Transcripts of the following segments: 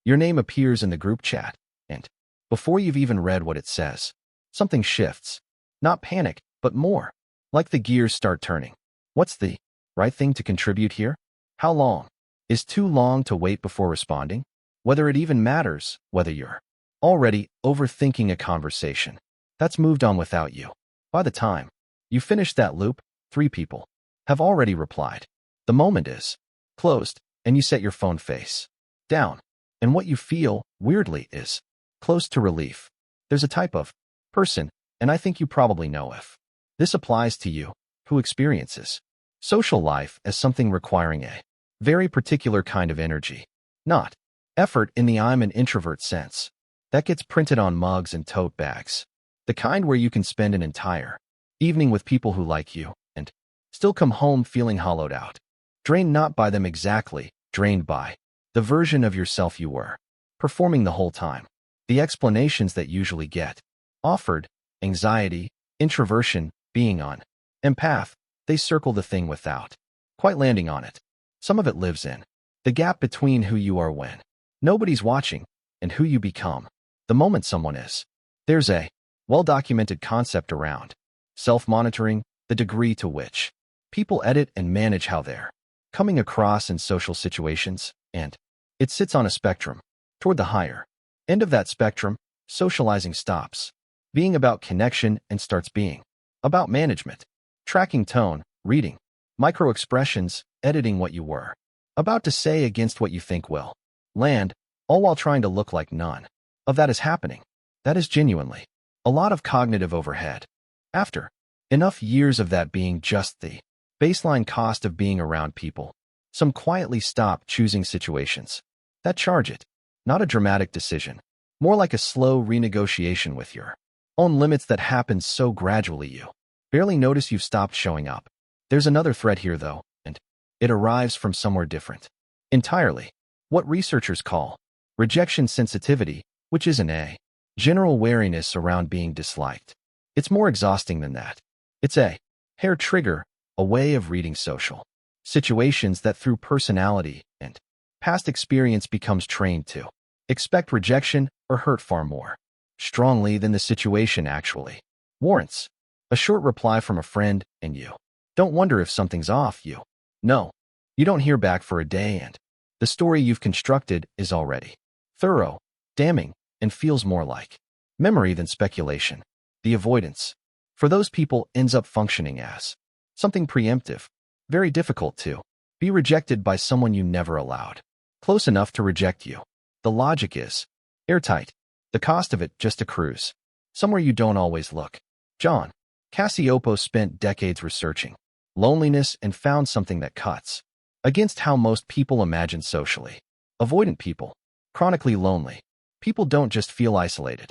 Your name appears in the group chat, and before you've even read what it says, something shifts. Not panic, but more. Like the gears start turning. What's the right thing to contribute here? How long? Is too long to wait before responding? Whether it even matters, whether you're already overthinking a conversation that's moved on without you. By the time you finish that loop, 3 people have already replied. The moment is closed, and you set your phone face down. And what you feel, weirdly, is close to relief. There's a type of person, and I think you probably know if this applies to you, who experiences social life as something requiring a very particular kind of energy, not effort in the I'm an introvert sense. That gets printed on mugs and tote bags. The kind where you can spend an entire evening with people who like you and still come home feeling hollowed out. Drained not by them exactly, drained by the version of yourself you were performing the whole time. The explanations that usually get offered, anxiety, introversion, being on empath, they circle the thing without quite landing on it. Some of it lives in the gap between who you are when nobody's watching and who you become the moment someone is. There's a well-documented concept around self-monitoring, the degree to which people edit and manage how they're coming across in social situations, and it sits on a spectrum. Toward the higher end of that spectrum, socializing stops being about connection and starts being about management, tracking tone, reading micro-expressions, editing what you were about to say against what you think will land, all while trying to look like none of that is happening. That is genuinely a lot of cognitive overhead. After enough years of that being just the baseline cost of being around people, some quietly stop choosing situations that charge it. Not a dramatic decision, more like a slow renegotiation with your own limits that happens so gradually you barely notice you've stopped showing up. There's another thread here, though, and it arrives from somewhere different entirely. What researchers call rejection sensitivity, which isn't a general wariness around being disliked. It's more exhausting than that. It's a hair trigger, a way of reading social situations that through personality and past experience becomes trained to expect rejection or hurt far more strongly than the situation actually warrants. A short reply from a friend, and you don't wonder if something's off. You don't hear back for a day, and the story you've constructed is already thorough, damning, and feels more like memory than speculation. The avoidance, for those people, ends up functioning as something preemptive, very difficult to be rejected by someone you never allowed close enough to reject you. The logic is airtight. The cost of it just accrues somewhere you don't always look. John Cassioppo spent decades researching loneliness and found something that cuts against how most people imagine socially avoidant people. Chronically lonely people don't just feel isolated.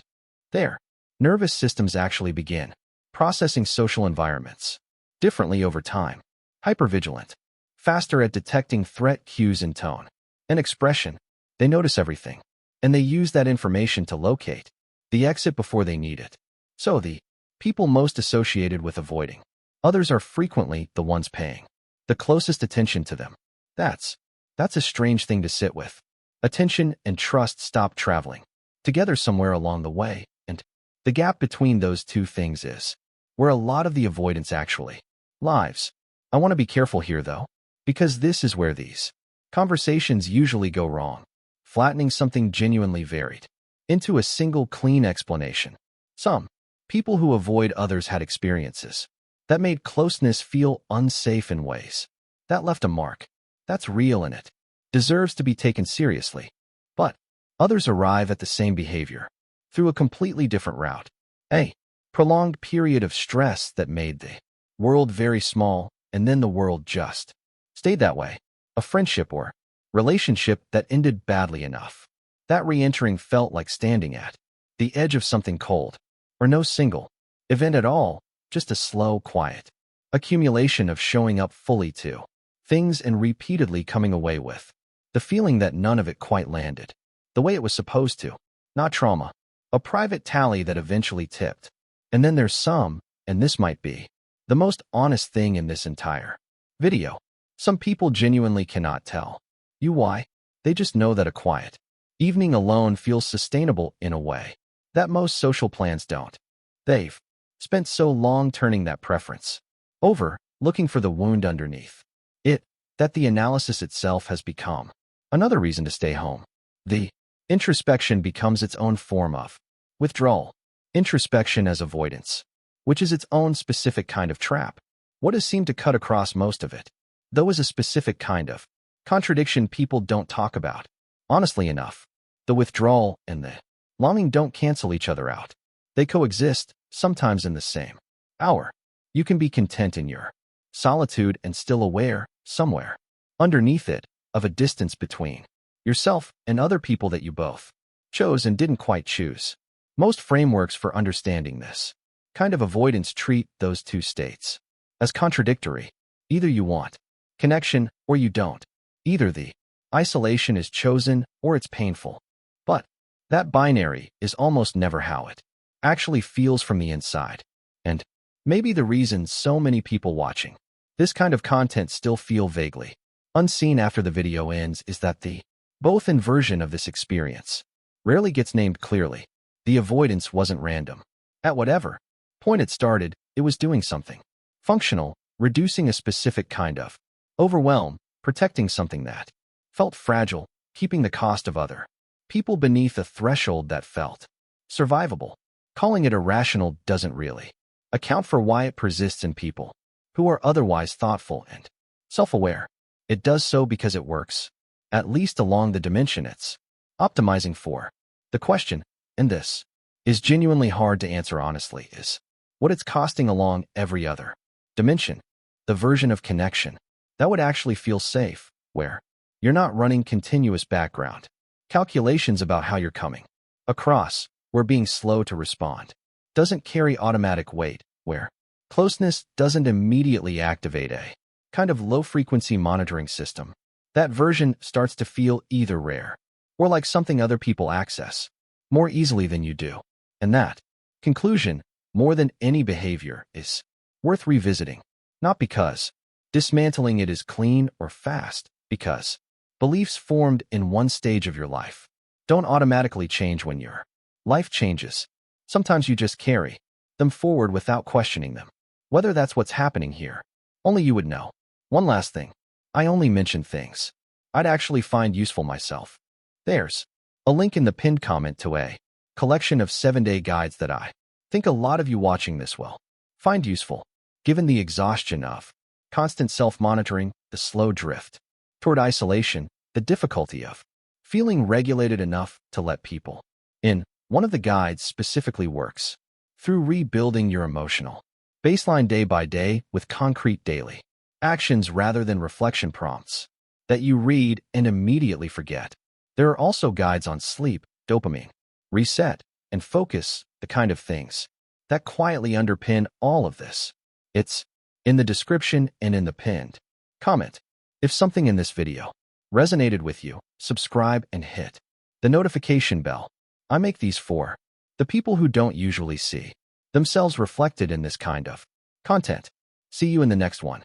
Their nervous systems actually begin processing social environments differently over time. Hypervigilant, faster at detecting threat cues in tone and expression. They notice everything, and they use that information to locate the exit before they need it. So the people most associated with avoiding others are frequently the ones paying the closest attention to them. That's a strange thing to sit with. Attention and trust stop traveling together somewhere along the way, and the gap between those two things is where a lot of the avoidance actually lives. I want to be careful here, though, because this is where these conversations usually go wrong, flattening something genuinely varied into a single clean explanation. Some people who avoid others had experiences that made closeness feel unsafe in ways that left a mark. That's real, and it deserves to be taken seriously. But others arrive at the same behavior through a completely different route. A prolonged period of stress that made the world very small, and then the world just stayed that way. A friendship or relationship that ended badly enough that re-entering felt like standing at the edge of something cold, or no single event at all, just a slow, quiet accumulation of showing up fully to things and repeatedly coming away with the feeling that none of it quite landed the way it was supposed to. Not trauma, a private tally that eventually tipped. And then there's some, and this might be the most honest thing in this entire video, some people genuinely cannot tell you why. They just know that a quiet Evening alone feels sustainable in a way that most social plans don't. They've spent so long turning that preference over, looking for the wound underneath it, that the analysis itself has become another reason to stay home. The introspection becomes its own form of withdrawal. Introspection as avoidance, which is its own specific kind of trap. What has seemed to cut across most of it, though, is a specific kind of contradiction people don't talk about. Honestly enough, the withdrawal and the longing don't cancel each other out. They coexist, sometimes in the same hour. You can be content in your solitude and still aware, somewhere underneath it, of a distance between yourself and other people that you both chose and didn't quite choose. Most frameworks for understanding this kind of avoidance treat those two states as contradictory. Either you want connection or you don't. Either the isolation is chosen or it's painful. But that binary is almost never how it actually feels from the inside. And maybe the reason so many people watching this kind of content still feel vaguely unseen after the video ends is that the both inversion of this experience rarely gets named clearly. The avoidance wasn't random. At whatever point it started, it was doing something functional, reducing a specific kind of overwhelm, protecting something that felt fragile, keeping the cost of other people beneath a threshold that felt survivable. Calling it irrational doesn't really account for why it persists in people who are otherwise thoughtful and self-aware. It does so because it works, at least along the dimension it's optimizing for. The question, and this is genuinely hard to answer honestly, is what it's costing along every other dimension. The version of connection that would actually feel safe, where you're not running continuous background calculations about how you're coming across, where being slow to respond doesn't carry automatic weight, where closeness doesn't immediately activate a kind of low-frequency monitoring system. That version starts to feel either rare or like something other people access more easily than you do. And that conclusion, more than any behavior, is worth revisiting. Not because dismantling it is clean or fast, because beliefs formed in one stage of your life don't automatically change when your life changes. Sometimes you just carry them forward without questioning them. Whether that's what's happening here, only you would know. One last thing. I only mention things I'd actually find useful myself. There's a link in the pinned comment to a collection of 7-day guides that I think a lot of you watching this will find useful, given the exhaustion of constant self-monitoring, the slow drift toward isolation, the difficulty of feeling regulated enough to let people in. One of the guides specifically works through rebuilding your emotional baseline day by day with concrete daily actions rather than reflection prompts that you read and immediately forget. There are also guides on sleep, dopamine, reset, and focus, the kind of things that quietly underpin all of this. It's in the description and in the pinned comment. If something in this video resonated with you, subscribe and hit the notification bell. I make these for the people who don't usually see themselves reflected in this kind of content. See you in the next one.